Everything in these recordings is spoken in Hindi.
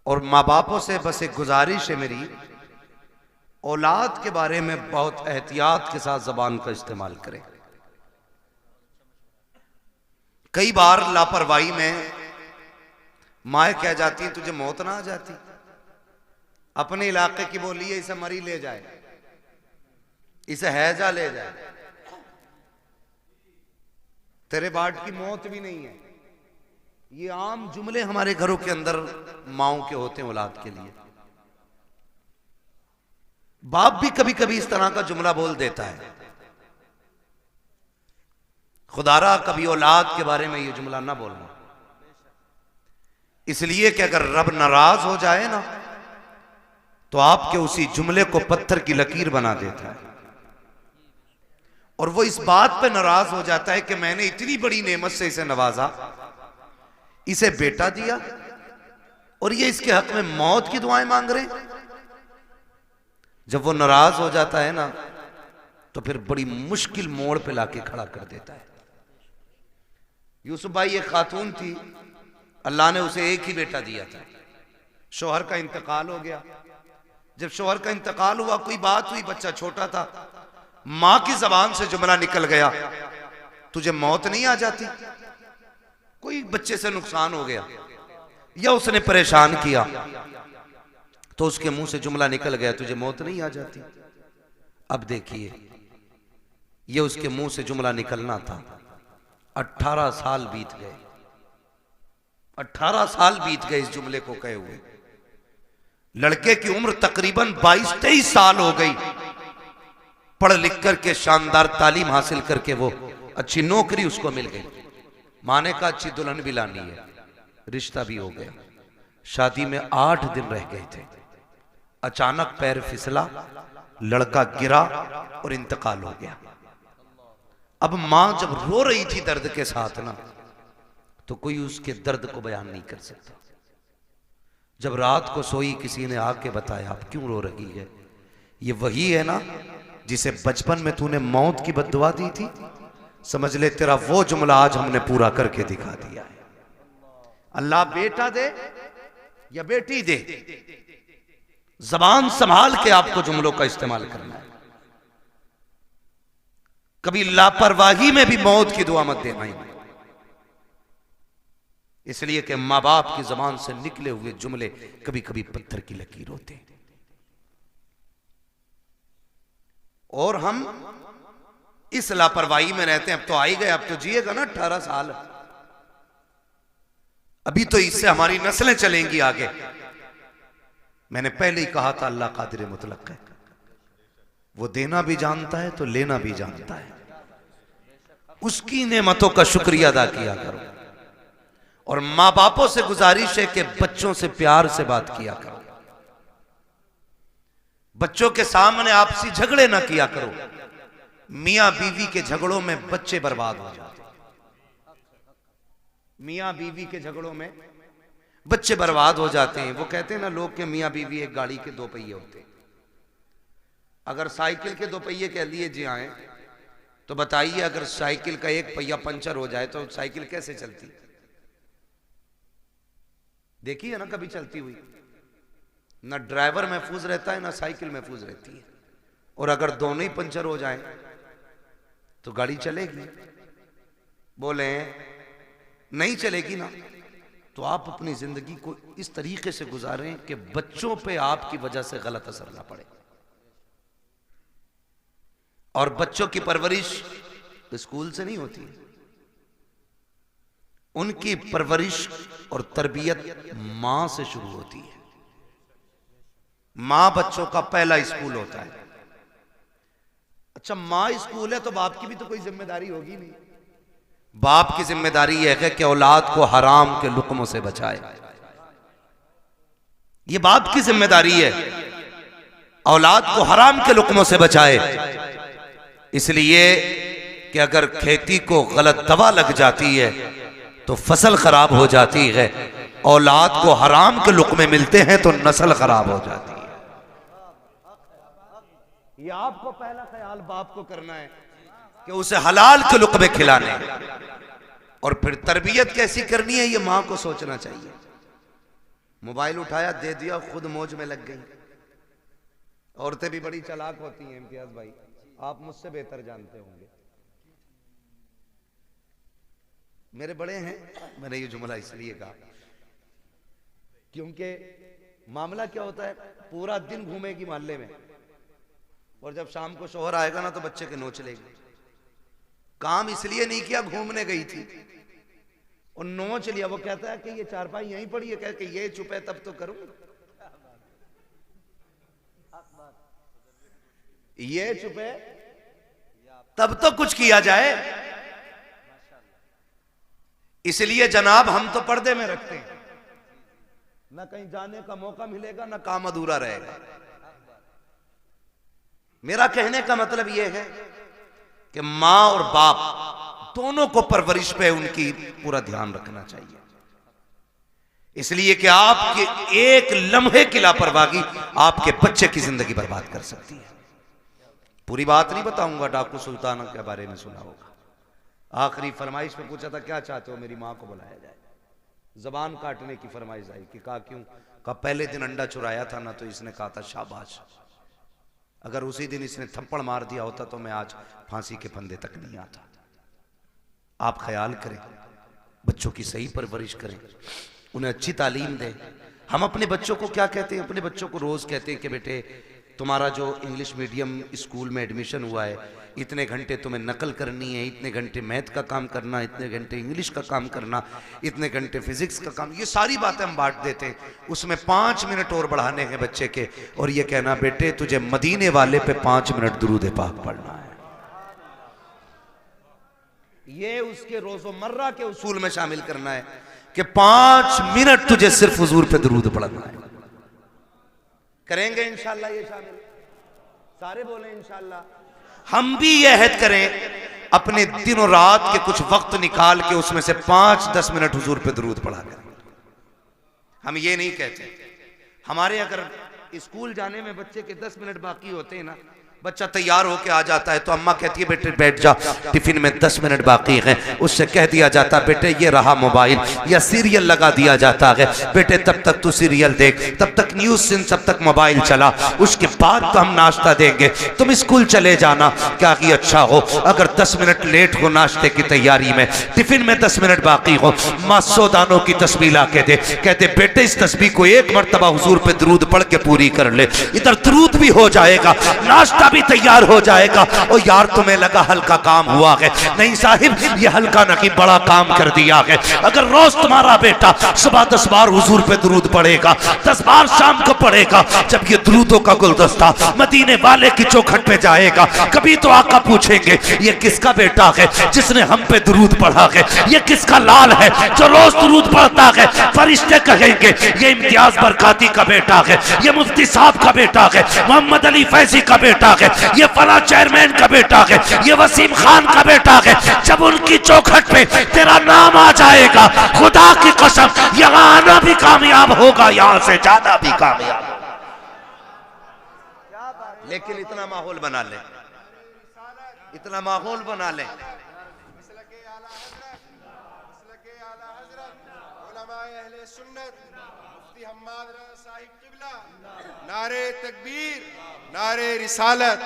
और माँ बापों से बस एक गुजारिश है मेरी, औलाद के बारे में बहुत एहतियात के साथ जबान का इस्तेमाल करें। कई बार लापरवाही में माए कह जाती है तुझे मौत ना आ जाती, अपने इलाके की बोली है इसे मरी ले जाए, इसे हैजा ले जाए, तेरे बाट की मौत भी नहीं है। ये आम जुमले हमारे घरों के अंदर माओ के होते हैं औलाद के लिए। बाप भी कभी कभी इस तरह का जुमला बोल देता है। खुदारा कभी औलाद के बारे में ये जुमला ना बोलना, इसलिए कि अगर रब नाराज हो जाए ना तो आपके उसी जुमले को पत्थर की लकीर बना देता है। और वो इस बात पे नाराज हो जाता है कि मैंने इतनी बड़ी नेमत से इसे नवाजा, इसे बेटा दिया और ये इसके हक में मौत की दुआएं मांग रहे हैं। जब वो नाराज हो जाता है ना तो फिर बड़ी मुश्किल मोड़ पे लाके खड़ा कर देता है। यूसुफ भाई एक खातून थी, अल्लाह ने उसे एक ही बेटा दिया था, शौहर का इंतकाल हो गया। जब शौहर का इंतकाल हुआ, कोई बात हुई, बच्चा छोटा था, मां की जबान से जुमला निकल गया तुझे मौत नहीं आ जाती। कोई बच्चे से नुकसान हो गया या उसने परेशान किया तो उसके मुंह से जुमला निकल गया तुझे मौत नहीं आ जाती। अब देखिए ये उसके मुंह से जुमला निकलना था, 18 साल बीत गए, 18 साल बीत गए इस जुमले को कहे हुए। लड़के की उम्र तकरीबन 22-23 साल हो गई। पढ़ लिख करके शानदार तालीम हासिल करके वो अच्छी नौकरी उसको मिल गई। मां ने कहा अच्छी दुल्हन भी लानी है, रिश्ता भी हो गया। शादी में 8 दिन रह गए थे, अचानक पैर फिसला, लड़का गिरा और इंतकाल हो गया। अब मां जब रो रही थी दर्द के साथ ना, तो कोई उसके दर्द को बयान नहीं कर सकता। जब रात को सोई, किसी ने आके बताया आप क्यों रो रही है? ये वही है ना जिसे बचपन में तूने मौत की बद्दुआ दी थी, समझ ले तेरा वो जुमला आज हमने पूरा करके दिखा दिया है। अल्लाह बेटा दे या बेटी दे, जबान संभाल के आपको जुमलों का इस्तेमाल करना है। कभी लापरवाही में भी मौत की दुआ मत देना, इसलिए कि मां बाप की जबान से निकले हुए जुमले कभी कभी पत्थर की लकीर होते हैं। और हम इस लापरवाही में रहते हैं। अब तो आ ही गए, अब तो जिएगा ना 18 साल, अभी तो इससे हमारी नस्लें चलेंगी आगे। मैंने पहले ही कहा था अल्लाह कादिर मुतलक है, वो देना भी जानता है तो लेना भी जानता है। उसकी नेमतों का शुक्रिया अदा किया करो। और मां बापों से गुजारिश है कि बच्चों से प्यार से बात किया करो। बच्चों के सामने आपसी झगड़े ना किया करो। मियां बीवी के झगड़ों में बच्चे बर्बाद हो जाते हैं। मियां बीवी के झगड़ों में बच्चे बर्बाद हो जाते हैं। वो कहते हैं ना लोग के मियां बीवी एक गाड़ी के 2 पहिए होते हैं। अगर साइकिल के 2 पहिए कह लिए जी आए तो बताइए अगर साइकिल का एक पहिया पंचर हो जाए तो साइकिल कैसे चलती? देखी है ना कभी चलती हुई? ना ड्राइवर महफूज रहता है ना साइकिल महफूज रहती है। और अगर दोनों ही पंचर हो जाएं तो गाड़ी चलेगी? बोले नहीं चलेगी ना। तो आप अपनी जिंदगी को इस तरीके से गुजारें कि बच्चों पे आपकी वजह से गलत असर ना पड़े। और बच्चों की परवरिश स्कूल से नहीं होती, उनकी परवरिश और तरबियत मां से शुरू होती है। मां बच्चों का पहला स्कूल होता है। अच्छा, मां स्कूल है तो बाप की भी तो कोई जिम्मेदारी होगी नहीं। बाप की जिम्मेदारी यह है कि औलाद को हराम के लुक्मों से बचाए। यह बाप की जिम्मेदारी है, औलाद को हराम के लुक्मों से बचाए। इसलिए कि अगर खेती को गलत दवा लग जाती है तो फसल खराब हो जाती है, औलाद को हराम के लुक्मे मिलते हैं तो नस्ल खराब हो जाती है। ये आपको पहला ख्याल बाप को करना है कि उसे हलाल के लुक्मे खिलाने, और फिर तरबियत कैसी करनी है ये मां को सोचना चाहिए। मोबाइल उठाया, दे दिया, खुद मौज में लग गई। औरतें भी बड़ी चालाक होती हैं इम्तियाज भाई, आप मुझसे बेहतर जानते होंगे। मेरे बड़े हैं, मैंने ये जुमला इसलिए कहा क्योंकि मामला क्या होता है, पूरा दिन घूमेगी मोहल्ले में और जब शाम को शोहर आएगा ना तो बच्चे के नोच लेगी। काम इसलिए नहीं किया, घूमने गई थी और नोच लिया। वो कहता है कि ये चारपाई यहीं पड़ी है, कह के ये चुप है तब तो करूं, ये चुप है तब तो कुछ किया जाए। इसलिए जनाब हम तो पर्दे में रखते हैं, ना कहीं जाने का मौका मिलेगा ना काम अधूरा रहेगा। मेरा कहने का मतलब यह है कि मां और बाप दोनों को परवरिश पे उनकी पूरा ध्यान रखना चाहिए। इसलिए कि आपके एक लम्हे की लापरवाही आपके बच्चे की जिंदगी बर्बाद कर सकती है। पूरी बात नहीं बताऊंगा, डाकू सुल्ताना के बारे में सुना होगा। आखिरी फरमाइश में पूछा था क्या चाहते हो, मेरी मां को बुलाया जाए। जबान काटने की फरमाइश आई कि कहा क्यों, कहा पहले दिन अंडा चुराया था ना तो इसने कहा था शाबाश, अगर उसी दिन इसने थप्पड़ मार दिया होता तो मैं आज फांसी के फंदे तक नहीं आता। आप ख्याल करें, बच्चों की सही परवरिश करें, उन्हें अच्छी तालीम दें। हम अपने बच्चों को क्या कहते हैं, अपने बच्चों को रोज कहते हैं कि बेटे तुम्हारा जो इंग्लिश मीडियम स्कूल में एडमिशन हुआ है, इतने घंटे तुम्हें नकल करनी है, इतने घंटे मैथ का काम करना, इतने घंटे इंग्लिश का काम करना, इतने घंटे फिजिक्स का काम। ये सारी बातें हम बांट देते हैं। उसमें 5 मिनट और बढ़ाने हैं बच्चे के और ये कहना बेटे तुझे मदीने वाले पे 5 मिनट दुरूद पाक पढ़ना है। ये उसके रोजमर्रा के उसूल में शामिल करना है कि 5 मिनट तुझे सिर्फ हुजूर पे दुरूद पढ़ना है। करेंगे इंशाल्लाह ये शामिल, सारे बोले इंशाल्लाह। हम भी ये अहद करें अपने दिन और रात के कुछ वक्त निकाल के उसमें से 5-10 मिनट हुजूर पे दुरूद पढ़ा करें। हम ये नहीं कहते, हमारे अगर स्कूल जाने में बच्चे के 10 मिनट बाकी होते हैं ना, बच्चा तैयार होके आ जाता है तो अम्मा कहती है बेटे बैठ जा, टिफिन में 10 मिनट बाकी है। उससे कह दिया जाता बेटे ये रहा मोबाइल, या सीरियल लगा दिया जाता है, बेटे तब तक तू सीरियल देख, तब तक न्यूज सुन, तब तक मोबाइल चला, उसके बाद तो हम नाश्ता देंगे, तुम स्कूल चले जाना। क्या कि अच्छा हो अगर 10 मिनट लेट हो नाश्ते की तैयारी में, टिफिन में 10 मिनट बाकी हो, माँ 100 दानों की तस्बीह ला के दे, कहते बेटे इस तस्बीह को एक मरतबा हुजूर पे दरूद पढ़ के पूरी कर ले, इधर दरूद भी हो जाएगा, नाश्ता भी तैयार हो जाएगा। और यार तुम्हें लगा हल्का काम हुआ है, नहीं साहिब ये हल्का नहीं बड़ा काम कर दिया है। अगर रोज तुम्हारा बेटा सुबह 10 बार हुजूर पे दुरूद पढ़ेगा, 10 बार शाम को पढ़ेगा, जब ये दुरूदों का गुलदस्ता मदीने वाले की चौखट पे जाएगा, कभी तो आका पूछेंगे ये किसका बेटा है जिसने हम पे दुरूद पढ़ा है, ये किसका लाल है जो रोज दुरूद पढ़ता है। फरिश्ते कहेंगे ये इम्तियाज बरकाती का बेटा है, ये मुफ्ती साहब का बेटा है, मोहम्मद अली फैजी का बेटा है, ये फला चेयरमैन का बेटा है, ये वसीम खान का बेटा है। जब उनकी चौखट पे तेरा नाम आ जाएगा, खुदा की कसम यहां आना भी कामयाब होगा, यहां से जाना भी कामयाब होगा। लेकिन इतना माहौल बना ले, इतना माहौल बना ले, नारे तकबीर, नारे रिसालत।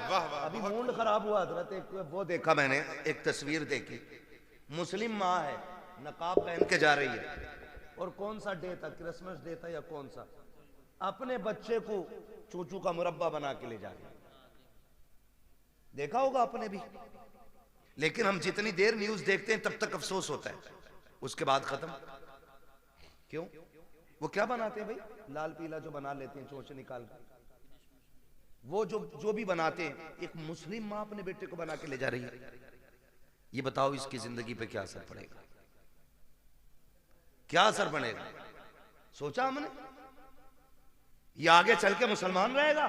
वाह वाह। अभी मूड खराब हुआ हजरत, एक वो देखा मैंने, एक तस्वीर देखी, मुस्लिम माँ है, नकाब पहन के जा रही है, और कौन सा डे था, क्रिसमस डे था या कौन सा, अपने बच्चे को चूचू का मुरब्बा बना के ले जा रही है। देखा होगा आपने भी। लेकिन हम जितनी देर न्यूज देखते हैं तब तक अफसोस होता है, उसके बाद खत्म। क्यों? वो क्या बनाते हैं भाई, लाल पीला जो बना लेते हैं चोंच निकाल कर, वो जो भी बनाते हैं, एक मुस्लिम मां अपने बेटे को बना के ले जा रही है। ये बताओ इसकी जिंदगी पे क्या असर पड़ेगा, क्या असर पड़ेगा? सोचा हमने? ये आगे चल के मुसलमान रहेगा?